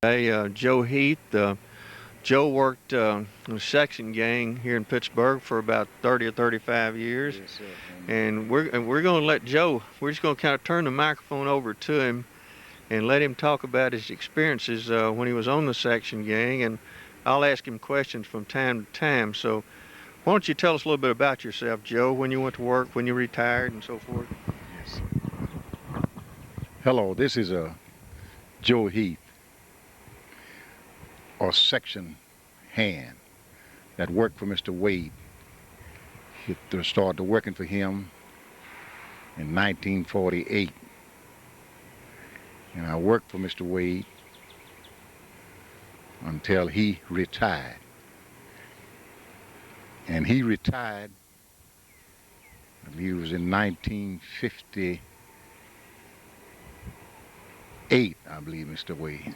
Hey, Joe Heath. Joe worked in a section gang here in Pittsburg for about 30 or 35 years, Yes, sir. and we're going to let Joe. We're just going to kind of turn the microphone over to him and let him talk about his experiences when he was on the section gang, and I'll ask him questions from time to time. So, why don't you tell us a little bit about yourself, Joe? When you went to work, when you retired, and so forth. Yes. Hello, this is Joe Heath, a section hand that worked for Mr. Wade. He started working for him in 1948, and I worked for Mr. Wade until he retired. And he retired, I believe it was in 1958, I believe, Mr. Wade.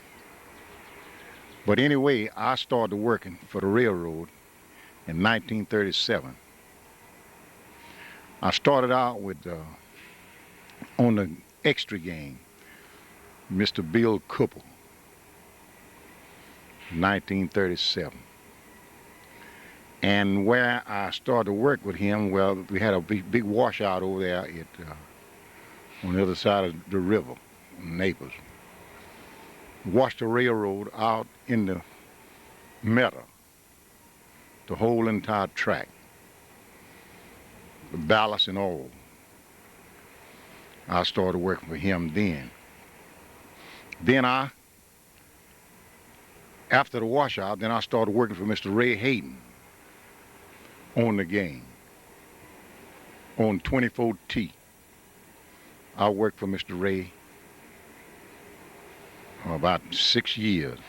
But anyway, I started working for the railroad in 1937. I started out with on the extra gang, Mr. Bill Cooper, 1937. And where I started to work with him, well, we had a big washout over there on the other side of the river, Naples. Washed the railroad out in the meadow, the whole entire track, the ballast and all. I started working for him then. Then after the washout, then I started working for Mr. Ray Hayden on the gang, on 24T. I worked for Mr. Ray about 6 years.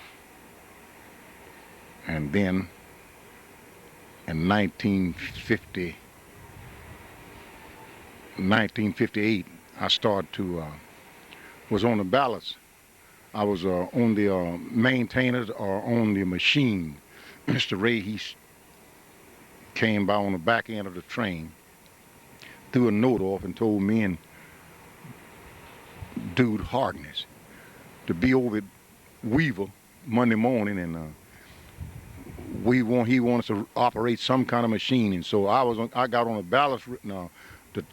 And then in 1958, I started to, was on the ballast. I was on the maintainers or on the machine. Mr. Ray, he came by on the back end of the train, threw a note off and told me and Dude Harkness to be over at Weaver Monday morning, and he wanted to operate some kind of machine. And so I got on a ballast, the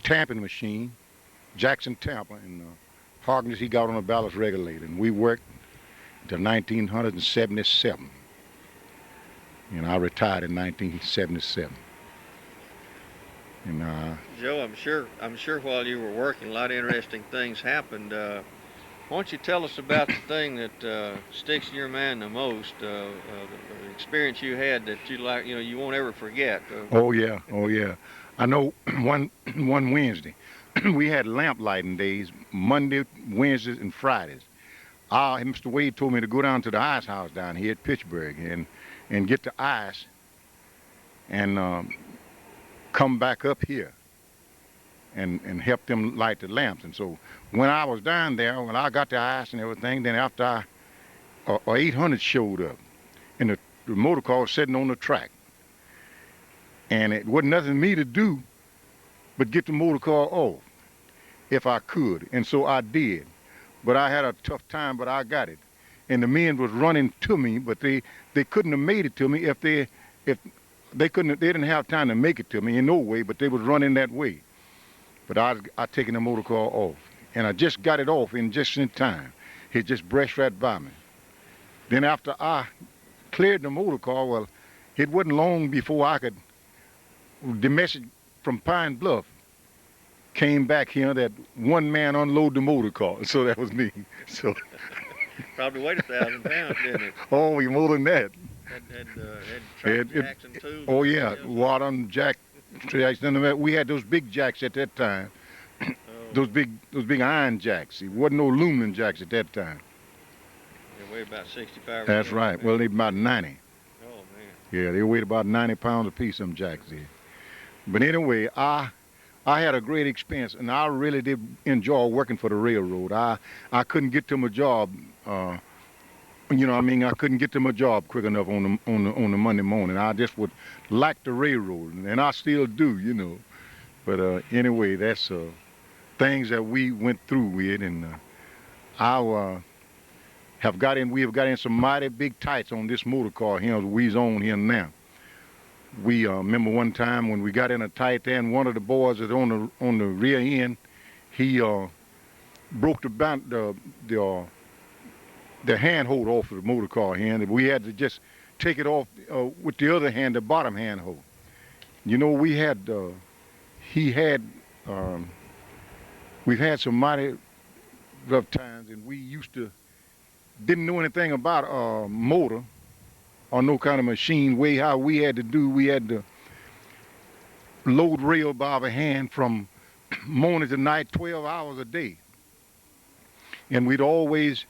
tamping machine, Jackson Tamper, and Harkness, he got on a ballast regulator, and we worked until 1977. And I retired in 1977. And Joe, I'm sure while you were working, a lot of interesting things happened. Why don't you tell us about the thing that sticks in your mind the most, the experience you had that you won't ever forget? oh yeah, oh yeah. I know one Wednesday, we had lamp lighting days, Monday, Wednesdays, and Fridays. Mr. Wade told me to go down to the ice house down here at Pittsburg and get the ice and come back up here and help them light the lamps. And so when I was down there, when I got the ice and everything, then after a 800 showed up, and the motor car was sitting on the track. And it wasn't nothing for me to do but get the motor car off if I could. And so I did. But I had a tough time, but I got it. And the men was running to me, but they couldn't have made it to me if they didn't have time to make it to me in no way, but they was running that way. But I taken the motor car off, and I just got it off just in time. It just brushed right by me. Then after I cleared the motor car, well, it wasn't long before the message from Pine Bluff came back here that one man unloaded the motor car. So that was me. So Probably weighed 1,000 pounds, didn't it? oh, you more than that. Had jacks and tools. Oh yeah, water and jack jacks. We had those big jacks at that time. Oh, Those big iron jacks. It wasn't no aluminum jacks at that time. they weighed about 65. That's right. Well, they about 90. Oh man. Yeah, they weighed about 90 pounds apiece, some jacks did. But anyway, I had a great experience, and I really did enjoy working for the railroad. I couldn't get to my job. I couldn't get to my job quick enough on the Monday morning. I just would like the railroad, and I still do. But anyway, that's things that we went through with, and our we have got in some mighty big tights on this motor car here we's on here now. We remember one time when we got in a tight there, and one of the boys that's on the rear end, he broke the handhold off of the motor car hand, and we had to just take it off with the other hand, the bottom handhold. You know, we've had some mighty rough times, and we didn't know anything about a motor or no kind of machine. How we had to load rail by our hand from morning to night, 12 hours a day. And we'd always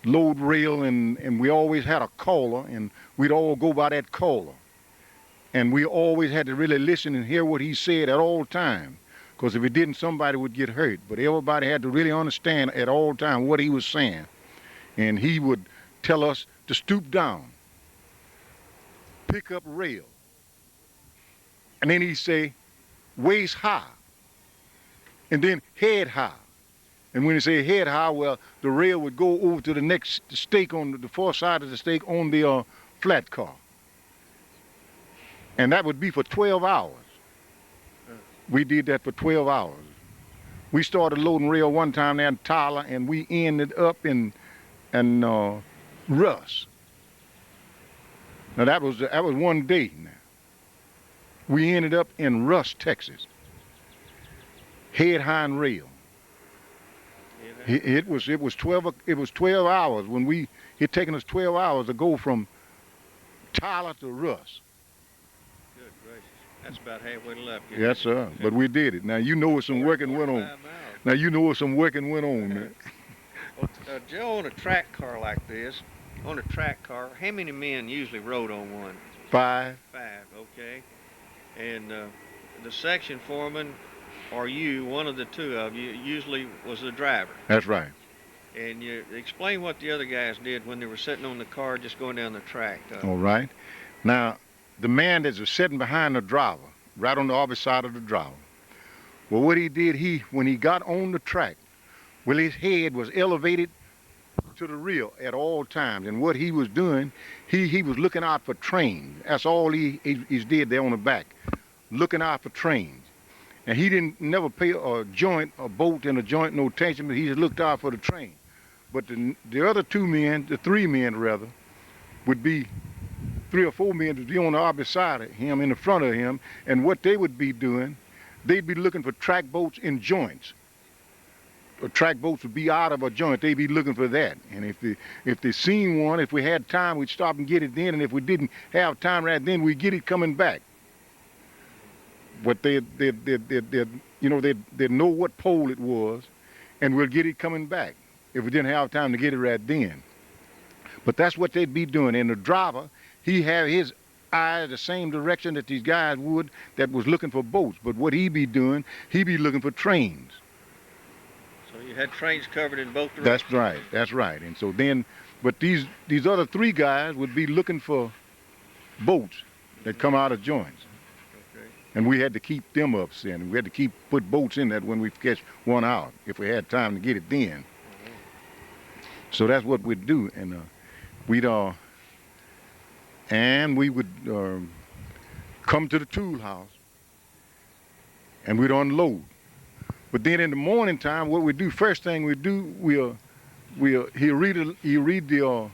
load rail, and we always had a caller, and we'd all go by that caller. And we always had to really listen and hear what he said at all times, because if we didn't, somebody would get hurt. But everybody had to really understand at all times what he was saying. And he would tell us to stoop down, pick up rail, and then he'd say, waist high, and then head high. And when he said head high, well, the rail would go over to the next stake on the far side of the stake on the flat car. And that would be for 12 hours. We did that for 12 hours. We started loading rail one time there in Tyler, and we ended up in Russ. Now that was one day now. We ended up in Russ, Texas. Head high and rail. It was 12 hours when it taken us 12 hours to go from Tyler to Russ. Good gracious. That's about halfway left. Yes, sir. But we did it. Now you know what some working went on. Now you know what some working went on, man. Well, Joe, on a track car like this, how many men usually rode on one? 5. 5, okay. And the section foreman, or you, one of the two of you, usually was the driver. That's right. And you explain what the other guys did when they were sitting on the car just going down the track. All right. Now, the man that was sitting behind the driver, right on the opposite side of the driver, well, what he did, when he got on the track, well, his head was elevated to the rear at all times. And what he was doing, he was looking out for trains. That's all he did there on the back, looking out for trains. And he didn't never pay a bolt and a joint no attention, but he just looked out for the train. But the other 2 men, the 3 men rather, would be 3 or 4 men would be on the opposite side of him, in the front of him, and what they would be doing, they'd be looking for track bolts in joints. Or track bolts would be out of a joint, they'd be looking for that. And if they seen one, if we had time, we'd stop and get it then, and if we didn't have time right then, we'd get it coming back. But they'd know what pole it was, and we'll get it coming back if we didn't have time to get it right then. But that's what they'd be doing. And the driver, he had his eyes the same direction that these guys would that was looking for boats. But what he'd be doing, he'd be looking for trains. So you had trains covered in both directions? That's right, that's right. And so then, but these other 3 guys would be looking for boats that come out of joints. And we had to keep them up, and we had to put boats in that when we catch one out, if we had time to get it then. So that's what we'd do, and we would come to the tool house, and we'd unload. But then in the morning time, what we do, first thing we do, he'll read the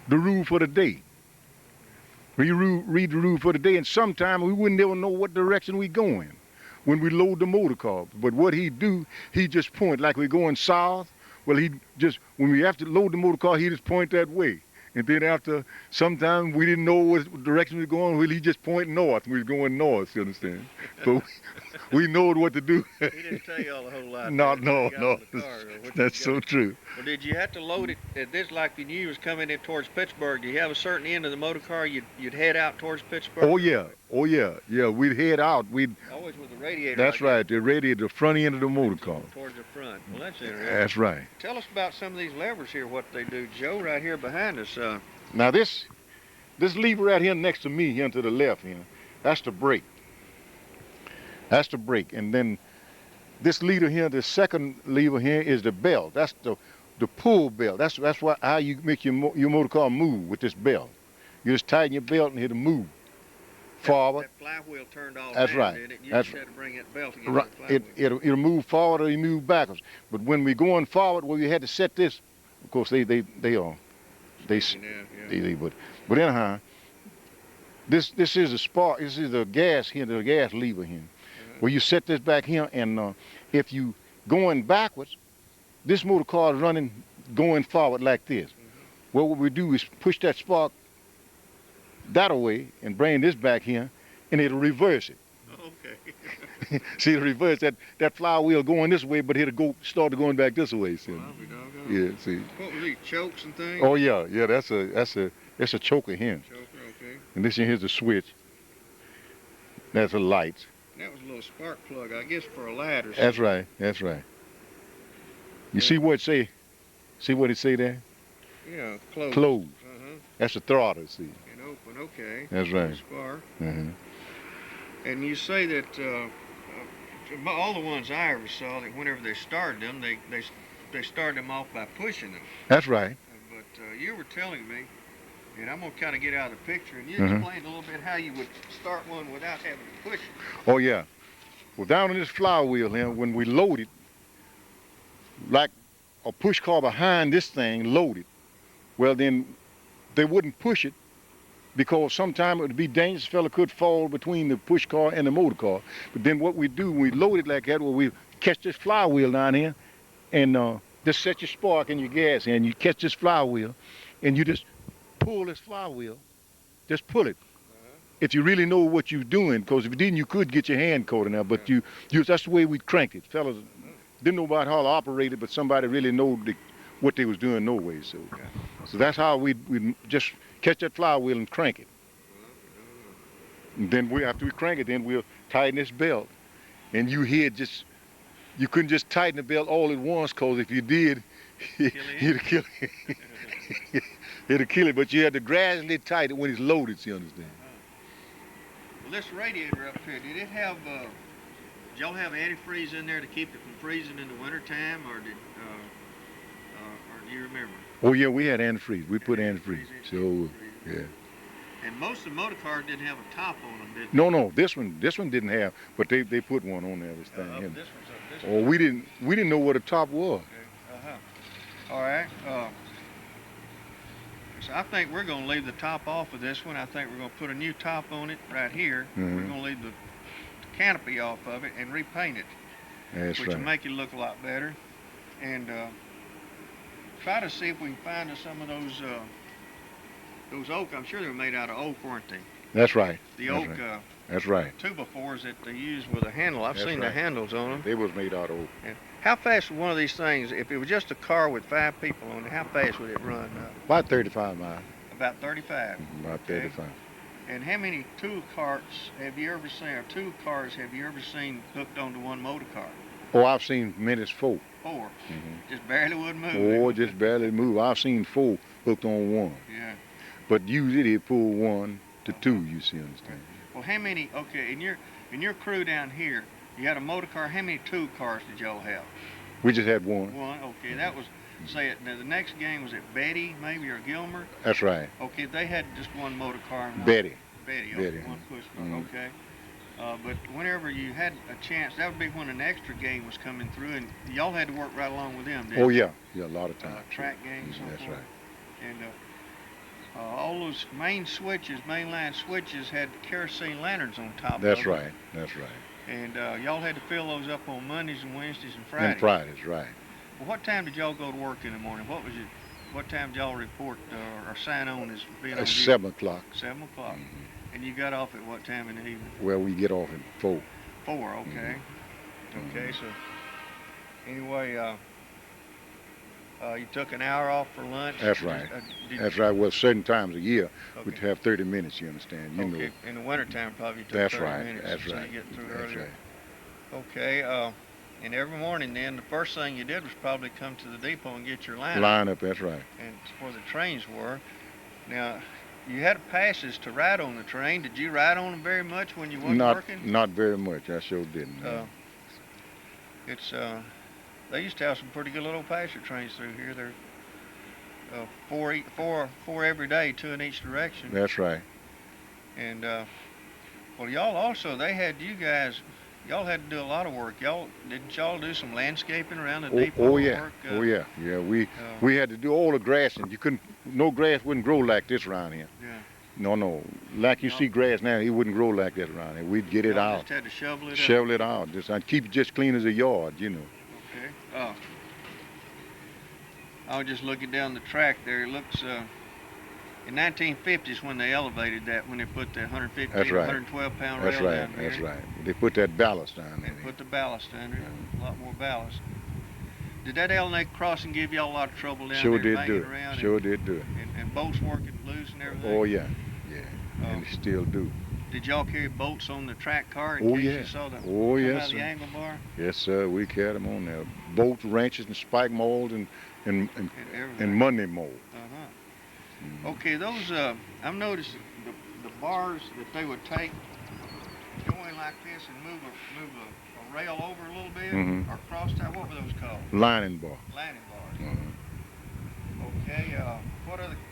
rule for the day. We read the rule for the day, and sometimes we wouldn't ever know what direction we going when we load the motor car. But what he'd do, he just point, like we're going south. Well, when we have to load the motor car, he just point that way. And then after, sometimes we didn't know what direction we were going, well, he just point north. We was going north, you understand? So we know what to do. He didn't tell you all a whole lot. No. That's so true. Well, did you have to load it at this, like when you was coming in towards Pittsburg, do you have a certain end of the motor car you'd head out towards Pittsburg? Oh, yeah. Yeah, we'd head out. Always with the radiator. That's right, the radiator, the front end of the motor car. Towards the front. Well, that's interesting. That's right. Tell us about some of these levers here, what they do. Joe, right here behind us. Now this lever right here next to me, here to the left here, that's the brake. That's the brake. And then this lever here, the second lever here is the belt. That's the pull belt. That's how you make your motor car move with this belt. You just tighten your belt and it'll move forward. That flywheel turned all That's down, right. didn't it? You That's just had to bring that belt to get right. on the flywheel. It'll move forward or you move backwards. But when we're going forward, well, you had to set this. Of course, they but anyhow, this is a spark. This is the gas here, the gas lever here. Well, you set this back here, and if you going backwards, this motor car is running going forward like this. Well, what we do is push that spark that away and bring this back here, and it'll reverse it. Okay. See, it'll reverse that flywheel going this way, but it'll start going back this way. See? Well, I'll be doggone. Yeah, see. What were these, chokes and things? Oh yeah, that's a choker here. Choker, okay. And this here's the switch. That's a light. That was a little spark plug, I guess, for a ladder. That's right. That's right. You see what it say? See what it say there? Yeah, close. Close. Uh-huh. That's the throttle. See. And open, okay. That's right. Spark. Uh-huh. And you say that all the ones I ever saw, that whenever they started them, they started them off by pushing them. That's right. But you were telling me, and I'm going to kind of get out of the picture, and you Mhm. explained a little bit how you would start one without having to push it. Oh yeah. Well, down on this flywheel here, when we load it, like a push car behind this thing loaded, well then they wouldn't push it because sometimes it would be dangerous. A fella could fall between the push car and the motor car. But then what we do when we load it like that, well, we catch this flywheel down here and just set your spark and your gas in. You catch this flywheel and you just pull this flywheel. Just pull it. If you really know what you're doing, because if you didn't, you could get your hand caught in there. But that's the way we cranked it. Fellas didn't know about how to operate it, but somebody really know what they was doing no way. So that's how we just catch that flywheel and crank it. And then after we crank it, then we'll tighten this belt. And you couldn't just tighten the belt all at once, because if you did, it'll kill it. It'll kill it. But you had to gradually tighten it when it's loaded, you understand? Well, this radiator up here, did it have, did y'all have antifreeze in there to keep it from freezing in the wintertime, or do you remember? Oh yeah, we had antifreeze. We put antifreeze. So yeah. And most of the motor cars didn't have a top on them, did they? No, this one didn't have, but they put one on there. This thing. This one's Oh, we didn't know what a top was. Okay. All right. So I think we're going to leave the top off of this one. I think we're going to put a new top on it right here. Mm-hmm. We're going to leave the canopy off of it and repaint it, That's which right. will make it look a lot better. And try to see if we can find us some of those oak. I'm sure they were made out of oak, weren't they? That's right. The That's oak right. That's right. 2x4s that they use with a handle. I've That's seen the right. handles on them. They was made out of oak. And how fast would one of these things, if it was just a car with 5 people on it, how fast would it run? About 35 miles. About 35. About 35. And how many tool carts have you ever seen, or tool cars have you ever seen hooked onto one motor car? Oh, I've seen many 4. 4. Mhm. Just barely would move. Oh, just barely move. I've seen 4 hooked on one. Yeah. But usually they pull 1 to 2. You see, understand? Well, how many? Okay, in your crew down here, you had a motor car. How many tool cars did y'all have? We just had 1. One. Okay, that was. Say it. Now the next game was it Betty maybe or Gilmer? That's right. Okay, they had just one motor car. And one, Betty. Betty. Betty. Okay, one push car. Mhm. Okay. But whenever you had a chance, that would be when an extra game was coming through, and y'all had to work right along with them, didn't Oh you? yeah, a lot of times. Track games. That's so forth. right. And all those mainline switches had kerosene lanterns on top of them. That's right. That's right. And y'all had to fill those up on Mondays and Wednesdays and Fridays. And Fridays, right. Well, what time did y'all go to work in the morning? What time did y'all report or sign on as being on It's duty? 7 o'clock. 7 o'clock. Mhm. And you got off at what time in the evening? Well, we get off at 4. 4, okay. Okay, so anyway, you took an hour off for lunch? That's right. Did- That's right. Well, certain times a year we'd Okay. have 30 minutes. You understand? You know. Okay, in the wintertime probably you took That's 30 right. minutes. That's so right. you get through That's earlier. right. Okay, and every morning then, the first thing you did was probably come to the depot and get your line Line up. That's right. and where the trains were. Now, you had passes to ride on the train. Did you ride on them very much when you weren't working? Not very much. I sure didn't. It's They used to have some pretty good little pasture trains through here. They're four every day, two in each direction. That's right. And well, y'all also, they had you guys. Y'all had to do a lot of work. Didn't y'all do some landscaping around the depot? Oh yeah. Work? Oh yeah. Yeah. We had to do all the grass, and you couldn't. No grass wouldn't grow like this around here. Yeah. No. Like you see grass now, it wouldn't grow like that around here. We'd get it out. Just had to shovel it. Shovel it out. Just I'd keep it just clean as a yard, you know. Okay. I was just looking down the track there. It looks. In 1950s when they elevated that, when they put the 115, That's right. 112 pound That's rail right. down here. That's right. They put that ballast down there. They put the ballast under it, a lot more ballast. Did that L&A crossing give y'all a lot of trouble down Sure there? Did do it. Sure did do it. And bolts working loose and everything? Oh yeah. And they still do. Did y'all carry bolts on the track car in Oh case yeah. you saw them Oh come yes, out of the sir. angle bar? Yes, sir. We carried them on there. Bolts, wrenches, and spike molds, and everything. Monday mold. Okay, those I've noticed the bars that they would take, go in like this and move a rail over a little bit, or cross tie. What were those called? Lining bar. Lining bars. Okay.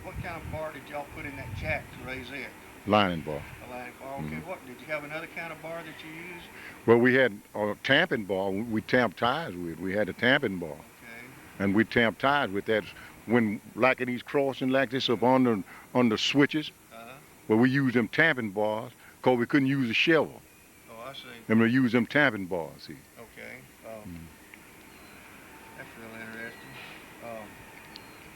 What kind of bar did y'all put in that jack to raise it? Lining bar. A lining bar. Okay. What did you have another kind of bar that you used? Well, we had a tamping bar. We tamped tires with. We had a tamping bar. Okay. And we tamped tires with that. When like in these crossing like this up on the switches, well, we used them tamping bars because we couldn't use a shovel. Oh, I see. And we used them tamping bars. See. Okay. That's real interesting.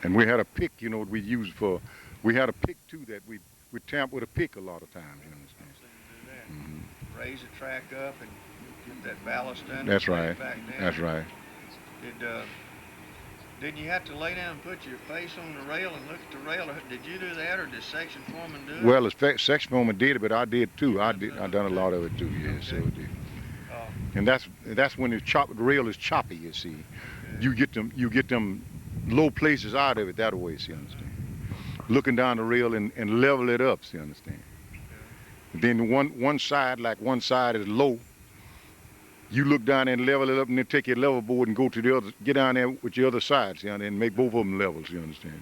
And we had a pick, you know, we used for. We had a pick too that we tamp with a pick a lot of times. You understand? So you do that. Raise the track up and get that ballast under. That's right. Back down. That's right. Didn't you have to lay down and put your face on the rail and look at the rail? Did you do that, or did section foreman do it? Well, the section foreman did it, but I did too. I done a lot of it too. Yeah, so it did. And that's when the rail is choppy. You see, you get them low places out of it that way. See, understand? Looking down the rail and level it up. See, understand? Then one side is low. You look down there and level it up, and then take your level board and go to the other, get down there with your other side, see, and make both of them levels. You understand?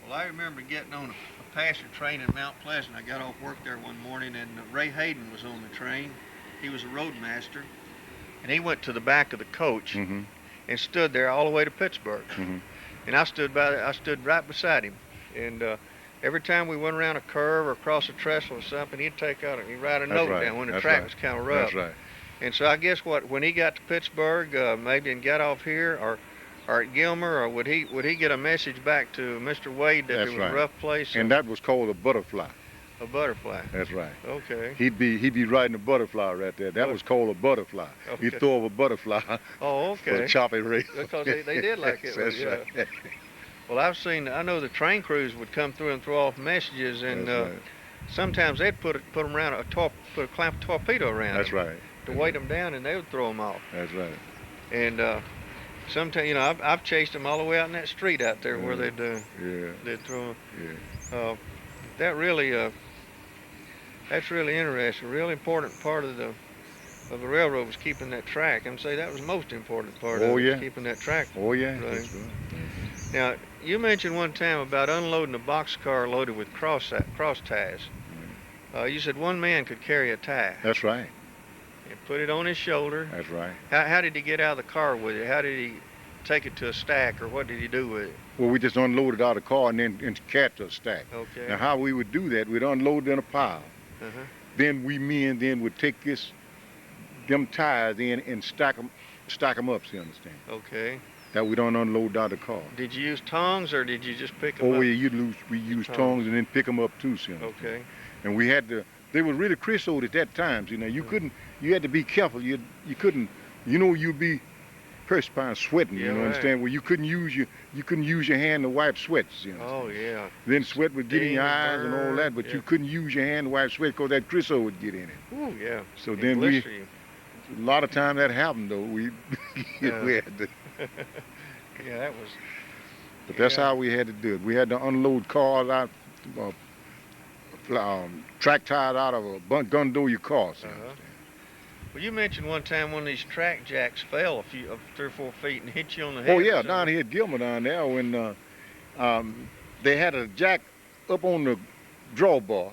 Well, I remember getting on a pasture train in Mount Pleasant. I got off work there one morning, and Ray Hayden was on the train. He was a roadmaster, and he went to the back of the coach and stood there all the way to Pittsburg. And I stood right beside him, and every time we went around a curve or across a trestle or something, he'd write a note down when the track was kind of rough. That's right. And so I guess when he got to Pittsburg, maybe and got off here, or at Gilmer, or would he get a message back to Mr. Wade that it was a rough place? And that was called a butterfly. A butterfly. That's right. Okay. He'd be riding a butterfly right there. That was called a butterfly. Okay. He'd throw over a butterfly. Oh, okay. For a choppy rail. Because they did like it. That's yeah. right. Well, I know the train crews would come through and throw off messages, and sometimes they'd put them around put a clamp torpedo around. That's them right. To weight them down, and they would throw them off. That's right. And sometimes, I've chased them all the way out in that street out there where they'd throw them. Yeah. That's really interesting. A really important part of the railroad was keeping that track. I'm saying that was the most important part of it, was keeping that track. Oh yeah. running. That's right. Now, you mentioned one time about unloading a boxcar loaded with cross ties. You said one man could carry a tie. That's right. And put it on his shoulder. That's right. How did he get out of the car with it? How did he take it to a stack, or what did he do with it? Well, we just unloaded out of the car and then carried to a stack. Okay. Now, how we would do that, we'd unload it in a pile. Then we men would take them tires in and stack them up, so you understand? Okay. That we don't unload out of the car. Did you use tongs, or did you just pick them up? Oh yeah, we used tongs and then pick them up too, so you understand? Okay. And we had they were really crisp at that time, you know. You had to be careful. You couldn't, you'd be perspiring, sweating. Yeah, you understand? Well, you couldn't use your hand to wipe sweat. You understand? Oh yeah. Then sweat would get in your eyes and all burn, that, but you couldn't use your hand to wipe sweat because that crisp would get in it. Oh yeah. So It'd then blister you. a lot of time that happened though. We had to. Yeah, that was. But that's how we had to do it. We had to unload cars out, track tires out of a gondola car. So Well, you mentioned one time one of these track jacks fell 3 or 4 feet and hit you on the head. Oh or yeah, something. down here at Gilmer down there when they had a jack up on the drawbar,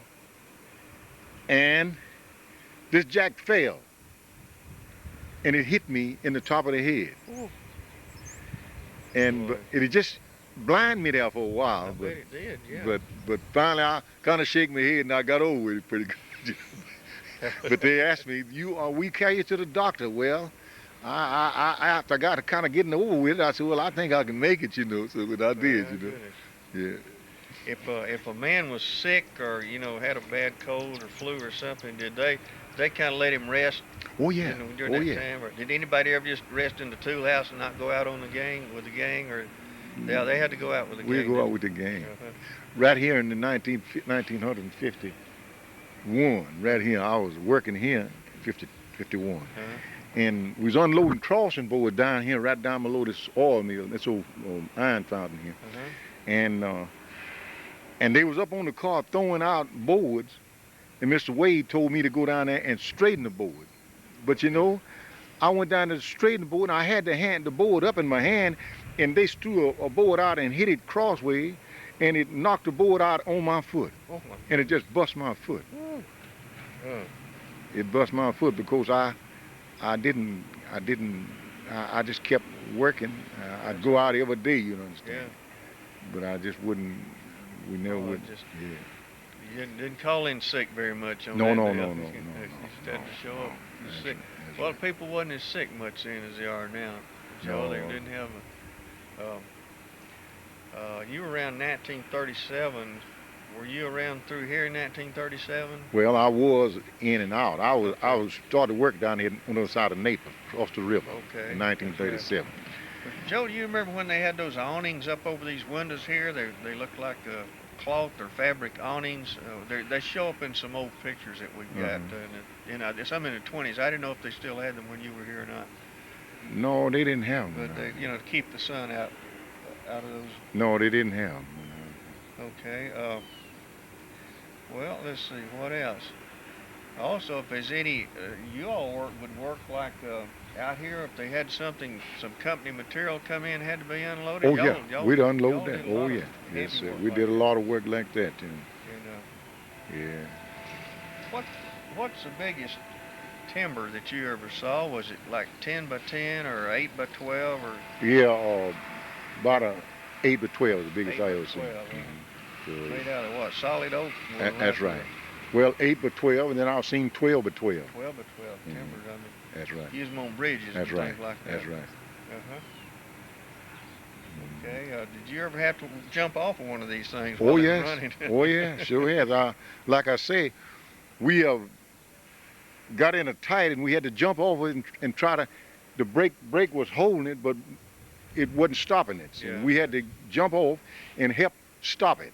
and this jack fell, and it hit me in the top of the head, Ooh. and Boy. it just blinded me there for a I while. bet it did, yeah. But finally I kind of shook my head and I got over it pretty good. But they asked me, we carry you to the doctor. Well, after I got kind of getting over with it, I said, well, I think I can make it, So, but I did, Goodness. Yeah. If a man was sick or had a bad cold or flu or something, did they kind of let him rest? Oh yeah. During that time, or did anybody ever just rest in the tool house and not go out on the gang with the gang, or yeah, they had to go out with the gang? We go out with the gang. Uh-huh. Right here in the 1951, right here, I was working here, 51. Uh-huh. And we was unloading crossing board down here, right down below this oil mill, this old iron fountain here. Uh-huh. And they was up on the car throwing out boards, and Mr. Wade told me to go down there and straighten the board. But I went down to straighten the board, and I had to hand the board up in my hand, and they threw a board out and hit it crossway, and it knocked the board out on my foot. Oh my. And it just bust my foot. Oh. It bust my foot because I just kept working. I'd go out every day, you understand. Yeah. But I just wouldn't. We never would. You didn't call in sick very much on No. that. No. You No. just had to show up sick. Well, people wasn't as sick much then as they are now. Joe, they didn't have you were around 1937. Were you around through here in 1937? Well, I was in and out. I was started work down here on the other side of Naples, across the river, in 1937. Joe, do you remember when they had those awnings up over these windows here? They looked like cloth or fabric awnings. They show up in some old pictures that we've got. Some in the 20s. I didn't know if they still had them when you were here or not. No, they didn't have them. But to keep the sun out of those. No, they didn't have them. Okay. Well, let's see what else. Also, if there's any, you all would work like out here. If they had some company material come in, had to be unloaded. Oh yeah, we'd unload that. Oh yeah, yes sir. We did a lot of work like that. Yeah. What's the biggest timber that you ever saw? Was it like 10 by 10 or 8 by 12 or? Yeah, about a 8 by 12 is the biggest I ever seen. Made out of what? Solid oak? That's right. Well, 8 by 12, and then I've seen 12 by 12. 12 by 12 timber. That's right. Use them on bridges. That's and right. Things like that. That's right. Okay. Did you ever have to jump off of one of these things? Oh yes. Oh yeah. Sure has. Like I say, we have got in a tight, and we had to jump over it and try to. The brake was holding it, but it wasn't stopping it. So we had to jump off and help stop it,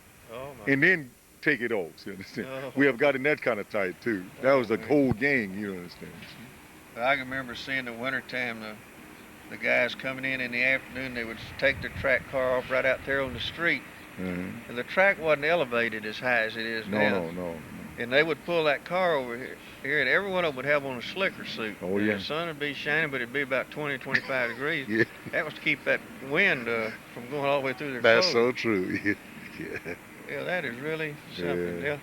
and then take it off. You understand? We have got in that kind of tight too. That was the whole gang. You understand? I can remember seeing the wintertime, the guys coming in the afternoon, they would take their track car off right out there on the street. And the track wasn't elevated as high as it is now. No. And they would pull that car over here, and every one of them would have on a slicker suit. Oh yeah. The sun would be shining, but it'd be about 20, 25 degrees. Yeah. That was to keep that wind from going all the way through their That's clothes. so true. Yeah, that is really something.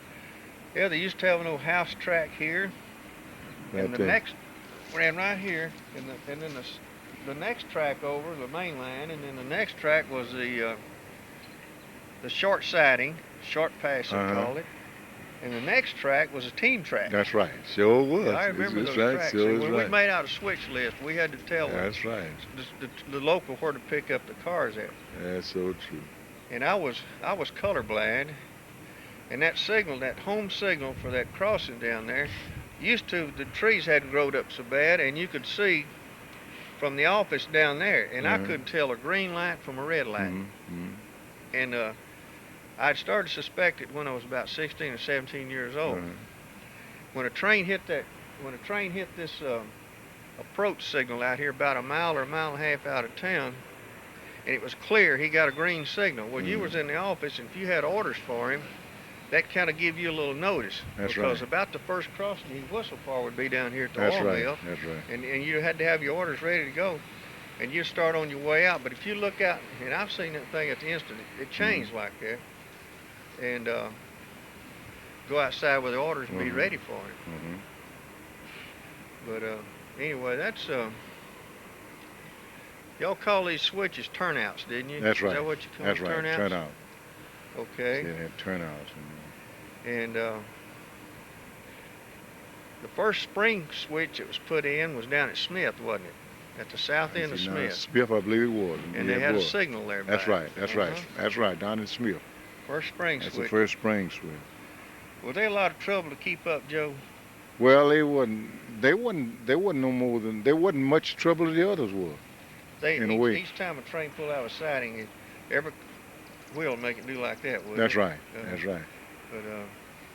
Yeah, they used to have an old house track here. And the next ran right here, and then the next track over, the main line, and then the next track was the short siding, short pass they called it, and the next track was a team track. That's right, sure was. Yeah, I remember those tracks. Sure when we made out a switch list, we had to tell That's right. the local where to pick up the cars at. That's so true. And I was colorblind, and that signal, that home signal for that crossing down there, the trees hadn't grown up so bad, and you could see from the office down there, and I couldn't tell a green light from a red light. And I'd started to suspect it when I was about 16 or 17 years old. When a train hit this approach signal out here about a mile or a mile and a half out of town, and it was clear he got a green signal. Well, you was in the office, and if you had orders for him, that kind of give you a little notice. That's because right. about the first crossing, your whistle part would be down here at the That's oil right. mill, That's right. and you had to have your orders ready to go, and you start on your way out. But if you look out, and I've seen that thing at the instant, it changed like that, and go outside with the orders and be ready for it. But anyway, that's y'all call these switches turnouts, didn't you? That's right. Is that what you call That's them, right. turnouts? Turnout. Okay. They had turnouts. And the first spring switch that was put in was down at Smith, wasn't it? At the south end of Smith. Smith, I believe it was. And yeah, they had a signal there. That's back. right. That's right. That's right. Down in Smith. First spring That's switch. the first spring switch. Was there a lot of trouble to keep up, Joe? Well, they wasn't no more than, there wasn't much trouble as the others were. In a way. Each time a train pulled out of a siding, every wheel would make it do like that, wouldn't That's it? right. That's right.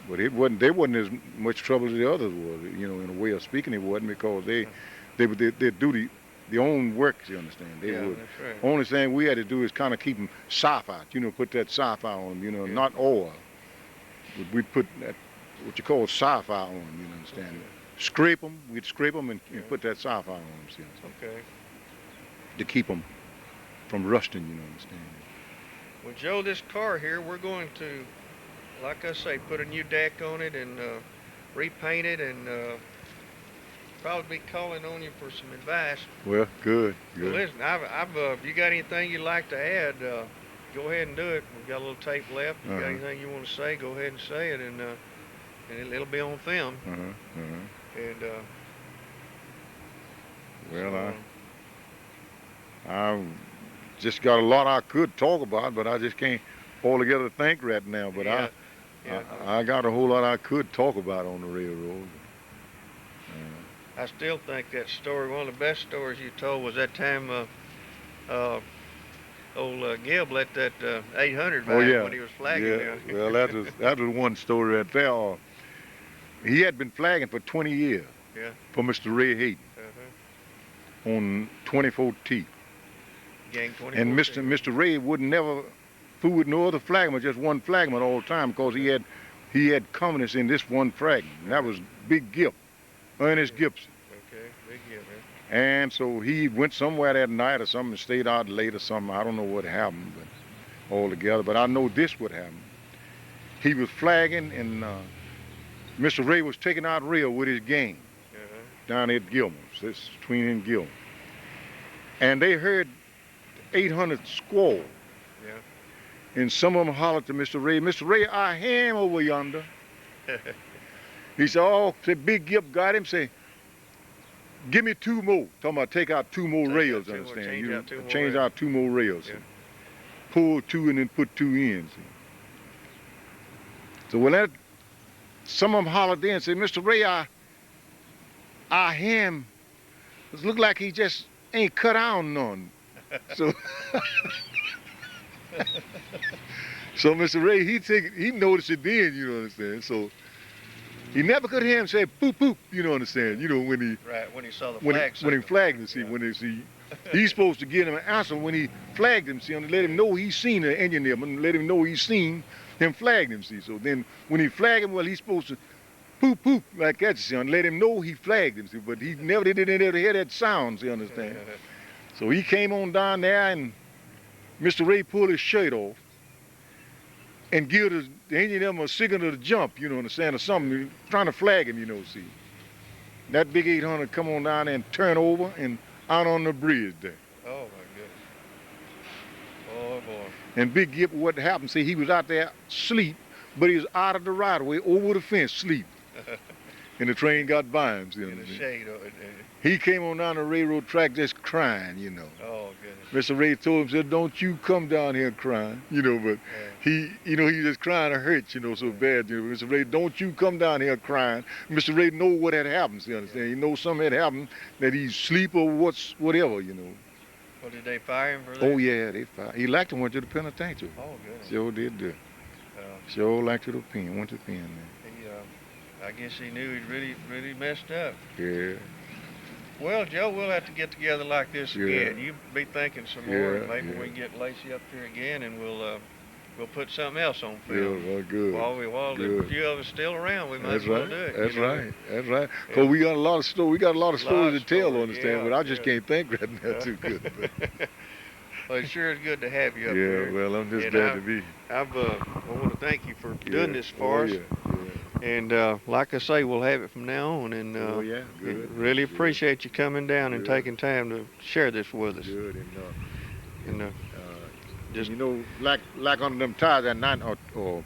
But They wasn't as much trouble as the others were. You know, in a way of speaking, it wasn't, because they do their own work. You understand? They yeah, would. that's right. Only thing we had to do is kind of keep them soft out. You know, put that soft out on them. You know, Yeah. not oil. But we put that what you call soft out on them. You understand? Okay. Scrape them. We'd scrape them and Yeah. put that soft out on them. See? Okay. To keep them from rusting. You know, understand? Well, Joe, this car here, we're going to, like I say, put a new deck on it and repaint it, and probably be calling on you for some advice. Well, good. Well, listen, if you got anything you'd like to add, go ahead and do it. We've got a little tape left. If you got anything you want to say, go ahead and say it, and it'll be on film. And well, I just got a lot I could talk about, but I just can't altogether think right now. But yeah, I got a whole lot I could talk about on the railroad. I still think that story, one of the best stories you told, was that time old Gibb let that 800 back when he was flagging there. Well, that was one story right there. He had been flagging for 20 years. Yeah. For Mr. Ray Heath on 24T. Gang 24. And Mr. Ray would never fool with no other flagman, just one flagman all the time, because he had confidence in this one flagman. And that was Big Gibb, Ernest Gibson. Okay, Big Gibb, And so he went somewhere that night or something and stayed out late or something. I don't know what happened, but altogether. But I know this would happen. He was flagging, and Mr. Ray was taking out rail with his gang down at Gilman's. This between and Gilman. And they heard 800 squall. Yeah. And some of them hollered to Mr. Ray, I ham over yonder. He said, oh, said Big Gibb got him, say, give me two more. Talking about take out two more rails, understand? Change out two more rails. Yeah. Pull two and then put two in. See? So when that, some of them hollered in and said, Mr. Ray, I ham. It look like he just ain't cut on none. So, so Mr. Ray, he noticed it then, you know what I'm saying? So he never could hear him say poop poop, you know what I'm saying? You know, when he saw the flag. When he flagged him, see, when they see, he's supposed to give him an answer when he flagged him, see, and let him know he's seen the engine there, and let him know he's seen him flagged him, see. So then when he flagged him, well, he's supposed to poop poop like that, see, and let him know he flagged him, see. But he didn't ever hear that sound, see, understand? So he came on down there, and Mr. Ray pulled his shirt off and give the engine them a signal to jump, you know, understand, or something, trying to flag him, you know, see. That big 800 come on down there and turn over and out on the bridge there. Oh, my goodness. Oh, boy. And Big Gibb, what happened, see, he was out there asleep, but he was out of the right-of-way, over the fence, sleep. And the train got by him, see. In the shade. He came on down the railroad track just crying, you know. Oh, goodness. Mr. Ray told him, said, don't you come down here crying, you know, but he just crying to hurt, you know, so bad, you know. Mr. Ray, don't you come down here crying. Mr. Ray know what had happened, you understand? He knows something had happened, that he's asleep or whatever, you know. Well, did they fire him for that? Oh, yeah, they fired. He liked to went to the penitentiary. Oh, good. Sure did do. Sure liked to the pen, went to the pen, man. I guess he knew he'd really messed up. Yeah. Well, Joe, we'll have to get together like this again. You be thinking some more, and maybe yeah. we can get Lacy up here again, and we'll we'll put something else on Yeah, film. well, good. While Good. a few of us still around, we might That's as well right. do it. That's you know? right. That's right. Yeah. Cause we got a lot of stories. We got a lot of stories to tell, stories, understand. yeah, But I just yeah. can't think right now too good. But. Well, it sure is good to have you up Yeah, here. well, I'm just And glad to be. I want to thank you for doing this Oh, for us. yeah, yeah. And like I say, we'll have it from now on. And Oh, yeah, good. and really Good. appreciate you coming down and Good. taking time to share this with us. Good. And just you know, like on them tires at 9 or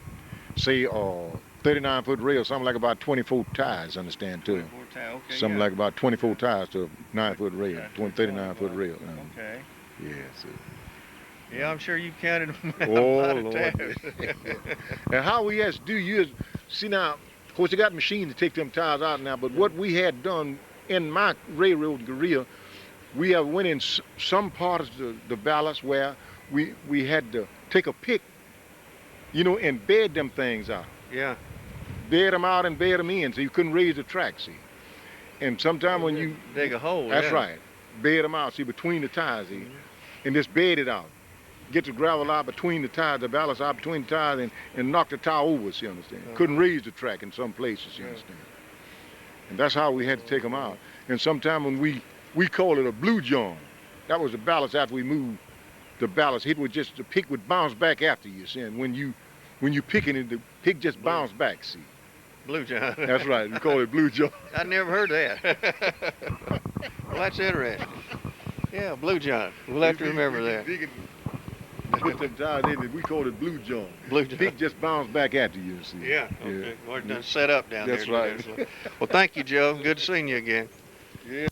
say 39-foot rail, something like about 24 tires, understand too. 24 tires, okay, Something yeah. like about 24 tires to a 9-foot rail, Yeah, 39-foot rail. Okay. Yeah. So. Yeah, I'm sure you counted them a Oh, lot of Lord. times. And how we has to do is, see now, of course they got machines to take them tires out now, but what we had done in my railroad career, we have went in some parts of the ballast where we had to take a pick, you know, and bed them things out. Yeah. Bed them out and bed them in, so you couldn't raise the track, see. And sometime when you dig a hole. that's yeah. right, bed them out, see, between the tires, see, and just bed it out. Get the gravel out between the tires, the ballast out between the tires, and knock the tire over, see, you understand? Couldn't raise the track in some places, you understand? And that's how we had to take them out. And sometime when we call it a blue john, that was the ballast after we moved the ballast. It would just, the pick would bounce back after you, see, and when you picking it, the pick just bounced back, see. Blue John. That's right, we call it blue john. I never heard that. Well, that's interesting. Yeah, Blue John. We'll have to remember that. Get them tires in, we called it blue john. Blue John. Pick just bounced back after you, see. Yeah. Okay. Well, it's done set up down That's there. right. Well, thank you, Joe. Good seeing you again. Yeah.